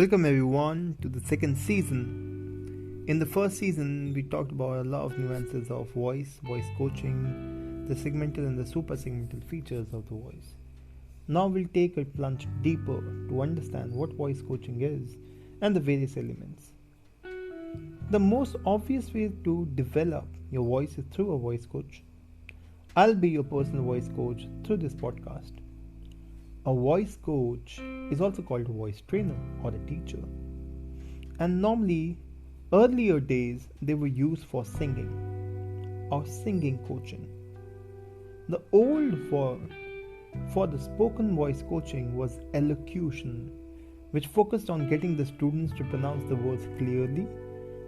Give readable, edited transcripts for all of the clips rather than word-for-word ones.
Welcome everyone to the second season. In the first season, we talked about a lot of nuances of voice coaching, the segmental and the super segmental features of the voice. Now we'll take a plunge deeper to understand what voice coaching is and the various elements. The most obvious way to develop your voice is through a voice coach. I'll be your personal voice coach through this podcast. A voice coach is also called a voice trainer or a teacher. And normally, earlier days, they were used for singing or singing coaching. The old word for the spoken voice coaching was elocution, which focused on getting the students to pronounce the words clearly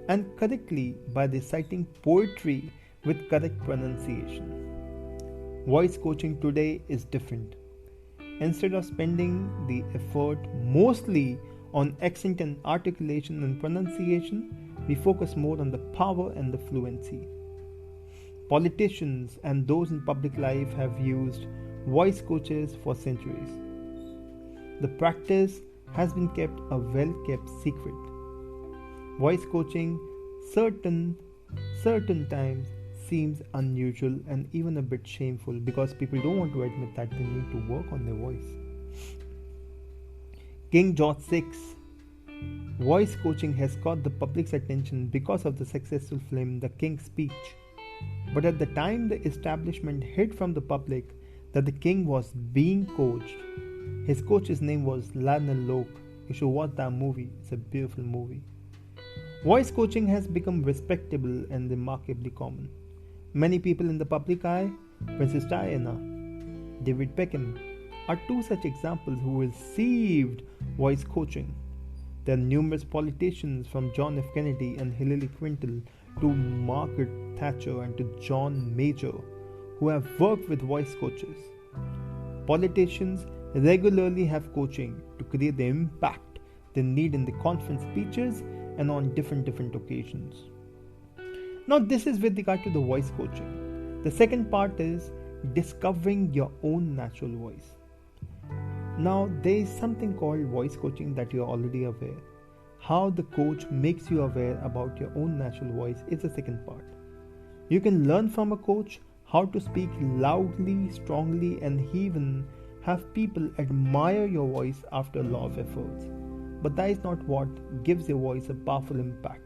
and correctly by reciting poetry with correct pronunciation. Voice coaching today is different. Instead of spending the effort mostly on accent and articulation and pronunciation, we focus more on the power and the fluency. Politicians and those in public life have used voice coaches for centuries. The practice has been kept a well-kept secret. Voice coaching certain times seems unusual and even a bit shameful because people don't want to admit that they need to work on their voice. King George VI voice coaching has caught the public's attention because of the successful film The King's Speech. But at the time the establishment hid from the public that the king was being coached, his coach's name was Lionel Locke. You should watch that movie, it's a beautiful movie. Voice coaching has become respectable and remarkably common. Many people in the public eye, Princess Diana, David Beckham, are two such examples who received voice coaching. There are numerous politicians from John F. Kennedy and Hillary Clinton to Margaret Thatcher and to John Major who have worked with voice coaches. Politicians regularly have coaching to create the impact they need in the conference speeches and on different occasions. Now this is with regard to the voice coaching. The second part is discovering your own natural voice. Now there is something called voice coaching that you are already aware. How the coach makes you aware about your own natural voice is the second part. You can learn from a coach how to speak loudly, strongly, and even have people admire your voice after a lot of efforts. But that is not what gives your voice a powerful impact.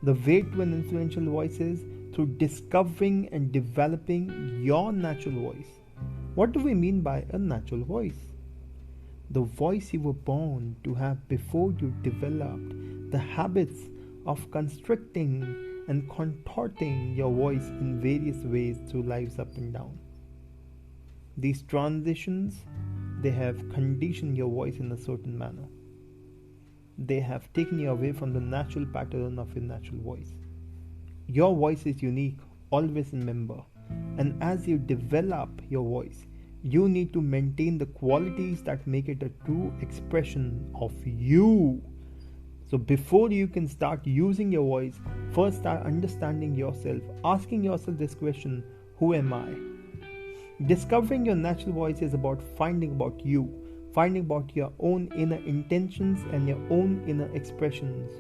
The way to an influential voice is through discovering and developing your natural voice. What do we mean by a natural voice? The voice you were born to have before you developed the habits of constricting and contorting your voice in various ways through life's up and down. These transitions, they have conditioned your voice in a certain manner. They have taken you away from the natural pattern of your natural voice. Your voice is unique, always remember. And as you develop your voice, you need to maintain the qualities that make it a true expression of you. So before you can start using your voice, first start understanding yourself, asking yourself this question, who am I? Discovering your natural voice is about finding about you. Finding about your own inner intentions and your own inner expressions.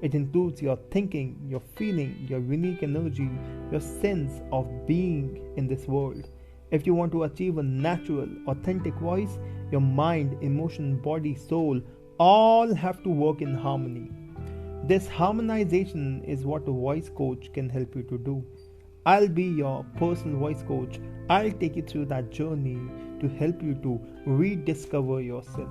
It includes your thinking, your feeling, your unique energy, your sense of being in this world. If you want to achieve a natural, authentic voice, your mind, emotion, body, soul all have to work in harmony. This harmonization is what a voice coach can help you to do. I'll be your personal voice coach. I'll take you through that journey to help you to rediscover yourself.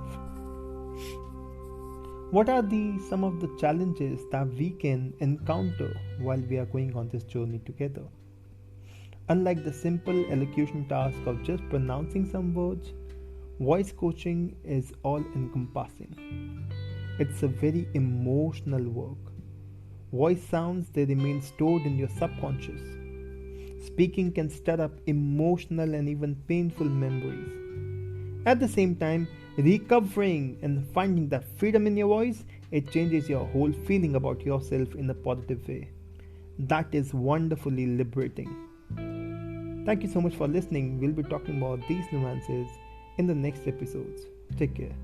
What are some of the challenges that we can encounter while we are going on this journey together? Unlike the simple elocution task of just pronouncing some words, voice coaching is all-encompassing. It's a very emotional work. Voice sounds, they remain stored in your subconscious. Speaking can stir up emotional and even painful memories. At the same time, recovering and finding that freedom in your voice, it changes your whole feeling about yourself in a positive way. That is wonderfully liberating. Thank you so much for listening. We'll be talking about these nuances in the next episodes. Take care.